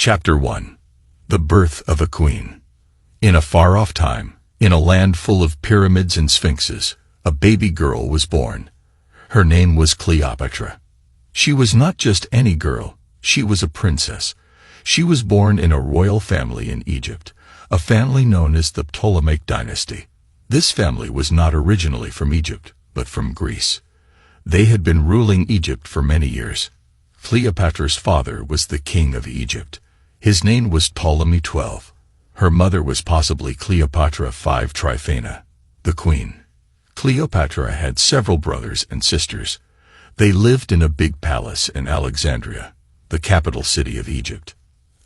Chapter 1. The Birth of a Queen. In a far-off time, in a land full of pyramids and sphinxes, a baby girl was born. Her name was Cleopatra. She was not just any girl, she was a princess. She was born in a royal family in Egypt, a family known as the Ptolemaic dynasty. This family was not originally from Egypt, but from Greece. They had been ruling Egypt for many years. Cleopatra's father was the king of Egypt. His name was Ptolemy XII. Her mother was possibly Cleopatra V Tryphena, the queen. Cleopatra had several brothers and sisters. They lived in a big palace in Alexandria, the capital city of Egypt.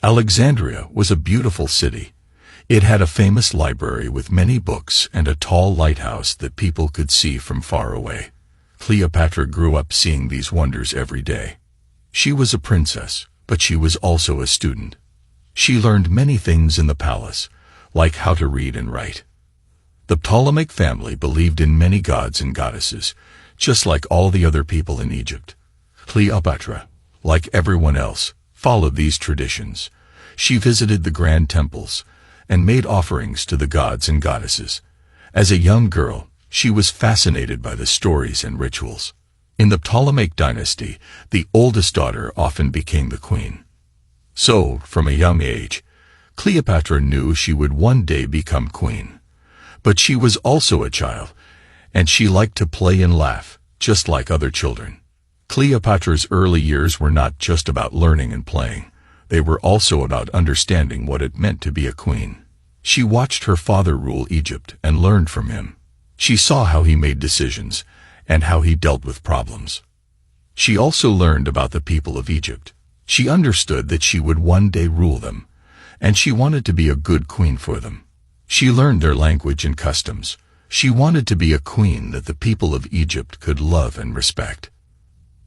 Alexandria was a beautiful city. It had a famous library with many books and a tall lighthouse that people could see from far away. Cleopatra grew up seeing these wonders every day. She was a princess, but she was also a student. She learned many things in the palace, like how to read and write. The Ptolemaic family believed in many gods and goddesses, just like all the other people in Egypt. Cleopatra, like everyone else, followed these traditions. She visited the grand temples and made offerings to the gods and goddesses. As a young girl, she was fascinated by the stories and rituals. In the Ptolemaic dynasty, the oldest daughter often became the queen. So, from a young age, Cleopatra knew she would one day become queen. But she was also a child, and she liked to play and laugh, just like other children. Cleopatra's early years were not just about learning and playing. They were also about understanding what it meant to be a queen. She watched her father rule Egypt and learned from him. She saw how he made decisions and how he dealt with problems. She also learned about the people of Egypt. She understood that she would one day rule them, and she wanted to be a good queen for them. She learned their language and customs. She wanted to be a queen that the people of Egypt could love and respect.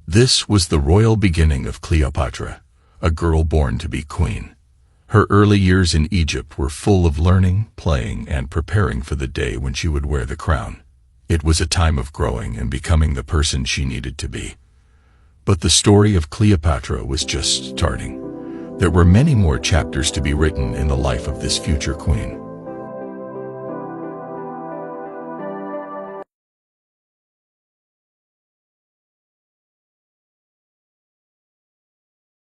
This was the royal beginning of Cleopatra, a girl born to be queen. Her early years in Egypt were full of learning, playing, and preparing for the day when she would wear the crown. It was a time of growing and becoming the person she needed to be. But the story of Cleopatra was just starting. There were many more chapters to be written in the life of this future queen.